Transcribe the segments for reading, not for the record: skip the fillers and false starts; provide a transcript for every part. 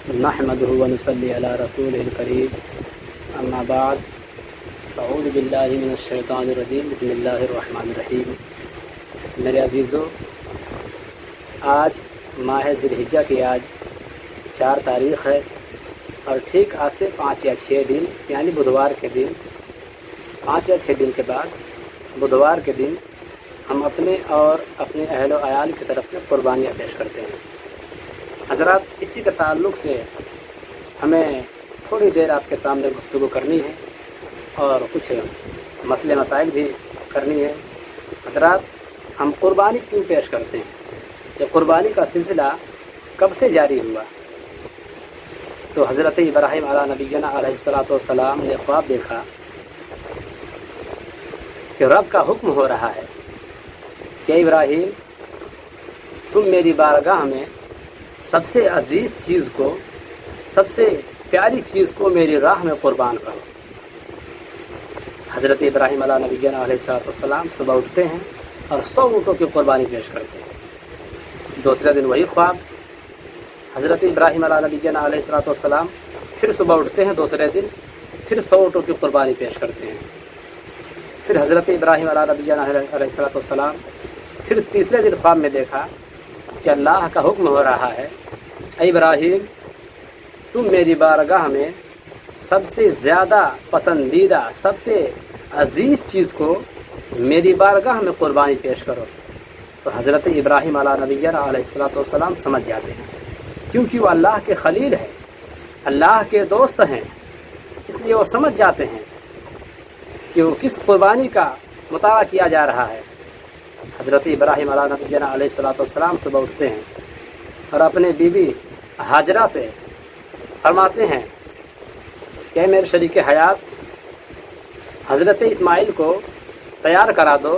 नहमदुहु व नुसल्ली अला रसूलिल करीम अम्मा बाद अऊज़ु बिल्लाहि मिनश शैतानिर रजीम बिस्मिल्लाहिर रहमानिर रहीम। मेरे अजीज़ों, आज माह ज़िलहिज्जा की आज 4 तारीख़ है और ठीक आज से 5 या 6 दिन यानी बुधवार के दिन 5 या 6 दिन के बाद बुधवार के दिन हम अपने और अपने अहल व अयाल की तरफ से कुर्बानियाँ पेश करते हैं। हज़रात, इसी के ताल्लुक़ से हमें थोड़ी देर आपके सामने गुफ्तगू करनी है और कुछ मसले मसाइल भी करनी है। हज़रात, हम कुर्बानी क्यों पेश करते हैं? ये कुर्बानी का सिलसिला कब से जारी हुआ? तो हज़रत इब्राहीम अला नबीना अलैहिस्सलातु वस्सलाम ने ख्वाब देखा कि रब का हुक्म हो रहा है कि इब्राहीम, तुम मेरी बारगाह में सबसे अजीज़ चीज़ को, सबसे प्यारी चीज़ को मेरी राह में कुर्बान करो। हज़रत इब्राहीम अला नबीना अलैहिस्सलाम सुबह उठते हैं और 100 ऊँटों की कुर्बानी पेश करते हैं। दूसरे दिन वही ख्वाब। हज़रत इब्राहीम अला नबीना अलैहिस्सलाम फिर सुबह उठते हैं दूसरे दिन, फिर 100 ऊँटों की कुर्बानी पेश करते हैं। फिर हज़रत इब्राहीम अला नबीना अलैहिस्सलाम फिर तीसरे दिन ख्वाब में देखा कि अल्लाह का हुक्म हो रहा है, ऐ इब्राहीम, तुम मेरी बारगाह में सबसे ज़्यादा पसंदीदा, सबसे अजीज़ चीज़ को मेरी बारगाह में कुर्बानी पेश करो। तो हज़रत इब्राहीम अला नबीना अलैहिस्सलाम समझ जाते हैं, क्योंकि वो अल्लाह के खलील हैं, अल्लाह के दोस्त हैं, इसलिए वो समझ जाते हैं कि वो किस कुर्बानी का मुताला किया जा रहा है। हज़रत इब्राहीम अला नबीना अलैहिस्सलाम सुबह उठते हैं और अपने बीवी हाजरा से फरमाते हैं कि मेरे शरीक हयात, हज़रत इस्माइल को तैयार करा दो,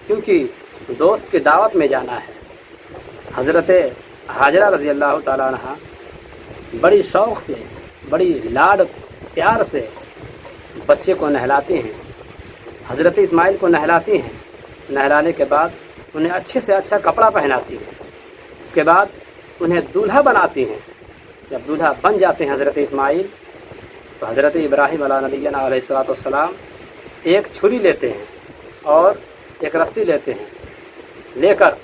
क्योंकि दोस्त की दावत में जाना है। हज़रत हाजरा रज़ी अल्लाह ताला अन्हा बड़ी शौक़ से, बड़ी लाड प्यार से बच्चे को नहलाती हैं, हज़रत इस्माइल को नहलाती हैं। नहलाने के बाद उन्हें अच्छे से अच्छा कपड़ा पहनाती हैं, उसके बाद उन्हें दूल्हा बनाती हैं। जब दूल्हा बन जाते हैं हज़रत इस्माइल, तो हज़रत इब्राहीम अला नबीना अलैहिस्सलाम एक छुरी लेते हैं और एक रस्सी लेते हैं, लेकर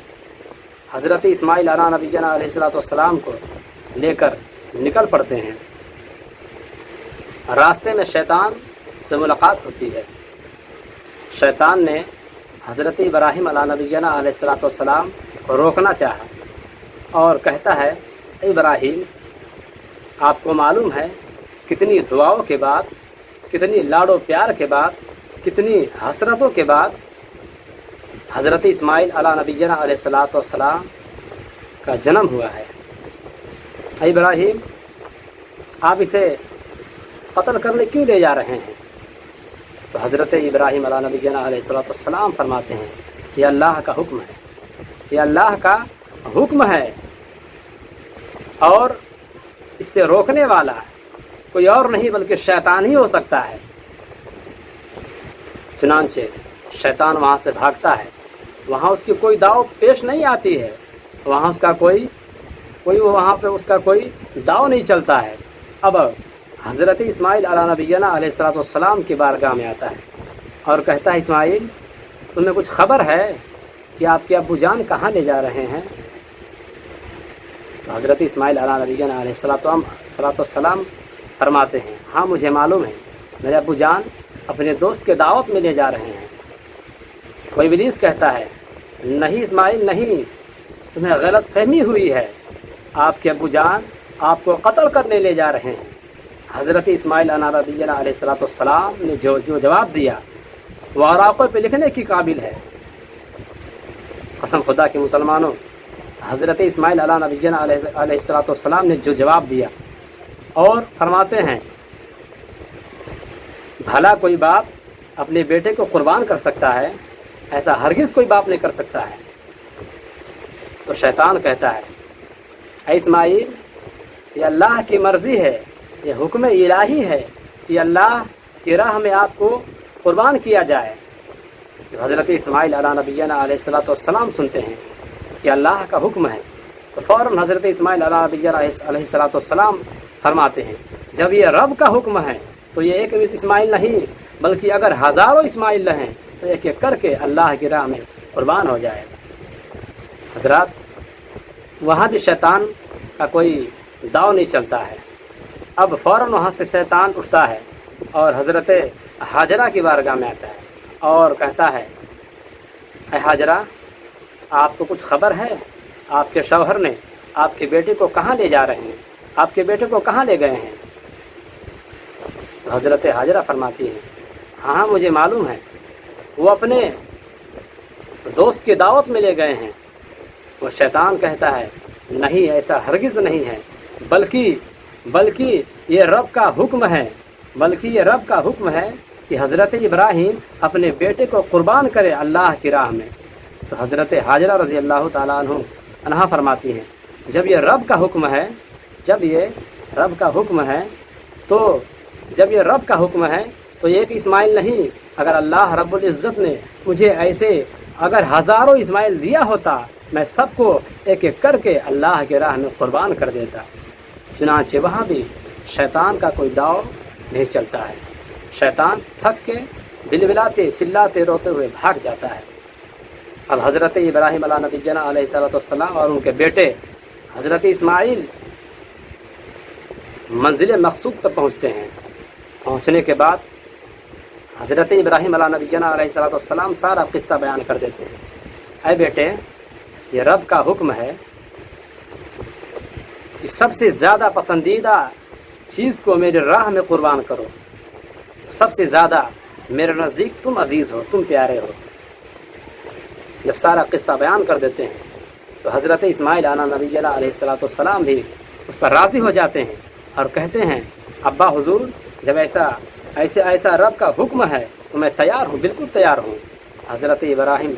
हज़रत इस्माइल अला नबीना अलैहिस्सलाम को लेकर निकल पड़ते हैं। रास्ते में शैतान से मुलाकात होती है। शैतान ने हज़रत इब्राहीम अला नबीना अलैहिस्सलाम को रोकना चाहा और कहता है, इब्राहीम, आपको मालूम है कितनी दुआओं के बाद, कितनी लाडो प्यार के बाद, कितनी हसरतों के बाद हज़रत इस्माइल अला नबीना अलैहिस्सलाम का जन्म हुआ है। इब्राहीम, आप इसे कत्ल करने क्यों ले जा रहे हैं? तो हज़रत इब्राहीम अला नबीना अलैहिस्सलाम फरमाते हैं, ये अल्लाह का हुक्म है, ये अल्लाह का हुक्म है और इससे रोकने वाला कोई और नहीं बल्कि शैतान ही हो सकता है। चुनांचे शैतान वहाँ से भागता है, वहाँ उसकी कोई दाव पेश नहीं आती है, वहाँ उसका कोई वहाँ पे उसका कोई दाव नहीं चलता है। अब हज़रत इस्माइल अला नबीना अलैहिस्सलाम की बारगाह में आता है और कहता है, इस्माइल, तुम्हें कुछ खबर है कि आपके अब्बू जान कहाँ ले जा रहे हैं? तो हज़रत इस्माइल अला नबीना अलैहिस्सलाम फरमाते हैं, हाँ, मुझे मालूम है, मेरे अब्बू जान अपने दोस्त के दावत में ले जा रहे हैं। कोई इब्लीस कहता है, नहीं इस्माइल, नहीं, तुम्हें गलत फहमी हुई है, आपके अब्बू जान आपको कत्ल करने ले जा रहे हैं। हज़रत इस्माइल अला नबीना अलैहिस्सलाम ने जो जवाब दिया वह औराक़ों पे लिखने की काबिल है। कसम खुदा के मुसलमानों, हज़रत इस्माइल अला नबीना अलैहिस्सलाम ने जो जवाब दिया और फरमाते हैं, भला कोई बाप अपने बेटे को कुर्बान कर सकता है? ऐसा हरगिज़ कोई बाप नहीं कर सकता है। तो शैतान कहता है, ऐ इस्माइल, ये अल्लाह की मर्ज़ी है, ये हुक्म इलाही है कि अल्लाह की राह में आपको कुर्बान किया जाए। हज़रत इस्माइल अला नबीना अलैहिस्सलाम सुनते हैं कि अल्लाह का हुक्म है تو فوراً حضرت اسماعیل علیہ السلام فرماتے ہیں جب یہ رب کا حکم ہے تو یہ ایک اسماعیل نہیں بلکہ اگر ہزاروں اسماعیل رہیں تو ایک ایک کر کے اللہ کی راہ میں قربان ہو جائے گا۔ حضرات، وہاں بھی شیطان کا کوئی داؤ نہیں چلتا ہے۔ اب فوراً وہاں سے شیطان اٹھتا ہے اور حضرت ہاجرہ کی بارگاہ میں آتا ہے اور کہتا ہے اے ہاجرہ، آپ کو کچھ خبر ہے؟ آپ کے شوہر نے آپ کے بیٹے کو کہاں لے جا رہے ہیں؟ آپ کے بیٹے کو کہاں لے گئے ہیں؟ حضرت ہاجرہ فرماتی ہیں ہاں مجھے معلوم ہے، وہ اپنے دوست کی دعوت میں لے گئے ہیں۔ وہ شیطان کہتا ہے نہیں، ایسا ہرگز نہیں ہے، بلکہ یہ رب کا حکم ہے کہ حضرت ابراہیم اپنے بیٹے کو قربان کرے اللہ کی راہ میں۔ تو حضرت ہاجرہ رضی اللہ تعالیٰ عنہا فرماتی ہیں جب یہ رب کا حکم ہے تو ایک اسماعیل نہیں، اگر اللہ رب العزت نے مجھے ایسے اگر ہزاروں اسماعیل دیا ہوتا میں سب کو ایک ایک کر کے اللہ کے راہ میں قربان کر دیتا۔ چنانچہ وہاں بھی شیطان کا کوئی داؤ نہیں چلتا ہے۔ شیطان تھک کے بلبلاتے چلاتے روتے ہوئے بھاگ جاتا ہے۔ اب حضرت ابراہیم علیہ نبینا علیہ السلام اور ان کے بیٹے حضرت اسماعیل منزل مقصود تک پہنچتے ہیں۔ پہنچنے کے بعد حضرت ابراہیم علیہ نبینا علیہ السلام سارا قصہ بیان کر دیتے ہیں۔ اے بیٹے، یہ رب کا حکم ہے کہ سب سے زیادہ پسندیدہ چیز کو میرے راہ میں قربان کرو، سب سے زیادہ میرے نزدیک تم عزیز ہو، تم پیارے ہو۔ جب سارا قصہ بیان کر دیتے ہیں تو حضرت اسماعیل علیہ السلام بھی اس پر راضی ہو جاتے ہیں اور کہتے ہیں ابا حضور، جب ایسا رب کا حکم ہے تو میں تیار ہوں، بالکل تیار ہوں۔ حضرت ابراہیم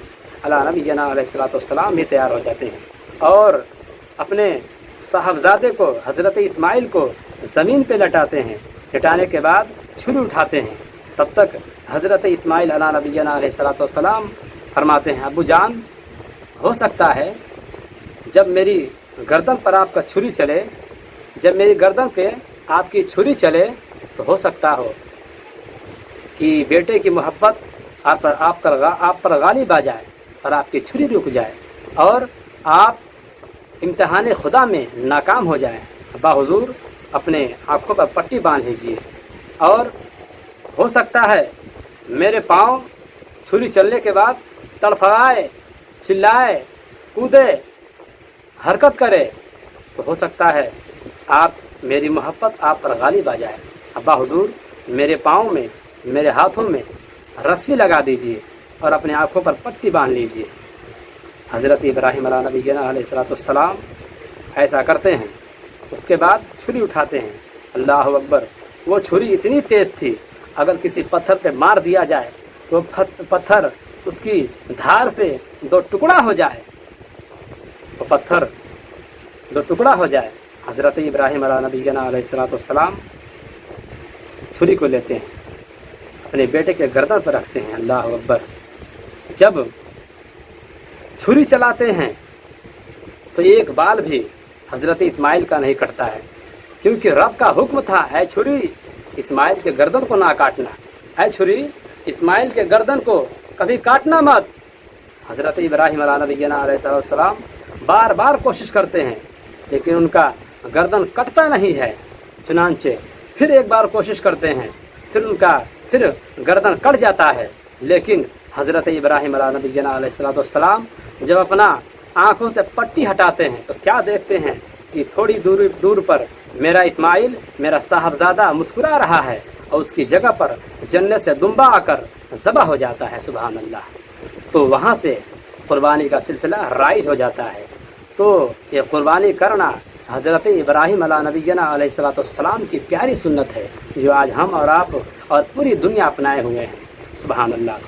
علیہ السلام بھی تیار ہو جاتے ہیں اور اپنے صاحبزادے کو حضرت اسماعیل کو زمین پہ لٹاتے ہیں۔ لٹانے کے بعد چھری اٹھاتے ہیں۔ تب تک حضرت اسماعیل علیہ السلام فرماتے ہیں ابو جان، ہو سکتا ہے جب میری گردن پر آپ کا چھری چلے، جب میری گردن پہ آپ کی چھری چلے تو ہو سکتا ہو کہ بیٹے کی محبت آپ پر غالب آ جائے اور آپ کی چھری رک جائے اور آپ امتحان خدا میں ناکام ہو جائیں۔ ابا حضور، اپنے آنکھوں پر پٹی باندھ لیجیے، اور ہو سکتا ہے میرے پاؤں چھری چلنے کے بعد تڑفڑائے، چلائے، کودے، حرکت کرے، تو ہو سکتا ہے آپ میری محبت آپ پر غالب آ جائے۔ ابا حضور، میرے پاؤں میں، میرے ہاتھوں میں رسی لگا دیجیے اور اپنے آنکھوں پر پٹی باندھ لیجیے۔ حضرت ابراہیم علیہ السلام ایسا کرتے ہیں۔ اس کے بعد چھری اٹھاتے ہیں۔ اللہ اکبر! وہ چھری اتنی تیز تھی، اگر کسی پتھر پہ مار دیا جائے تو پتھر اس کی دھار سے دو ٹکڑا ہو جائے، وہ پتھر دو ٹکڑا ہو جائے۔ حضرت ابراہیم علیہ السلام چھری کو لیتے ہیں، اپنے بیٹے کے گردن پر رکھتے ہیں۔ اللہ اکبر! جب چھری چلاتے ہیں تو ایک بال بھی حضرت اسماعیل کا نہیں کٹتا ہے، کیونکہ رب کا حکم تھا اے چھری، اسماعیل کے گردن کو نہ کاٹنا، اے چھری، اسماعیل کے گردن کو کبھی کاٹنا مت۔ حضرت ابراہیم علیہ السلام بار بار کوشش کرتے ہیں لیکن ان کا گردن کٹتا نہیں ہے۔ چنانچہ پھر ایک بار کوشش کرتے ہیں، پھر گردن کٹ جاتا ہے، لیکن حضرت ابراہیم علیہ السلام جب اپنا آنکھوں سے پٹی ہٹاتے ہیں تو کیا دیکھتے ہیں کہ تھوڑی دور پر میرا اسماعیل، میرا صاحبزادہ مسکرا رہا ہے اور اس کی جگہ پر جنت سے دمبا آ کر ذبح ہو جاتا ہے۔ سبحان اللہ! تو وہاں سے قربانی کا سلسلہ رائج ہو جاتا ہے۔ تو یہ قربانی کرنا حضرت ابراہیم علیہ السلام کی پیاری سنت ہے جو آج ہم اور آپ اور پوری دنیا اپنائے ہوئے ہیں۔ سبحان اللہ!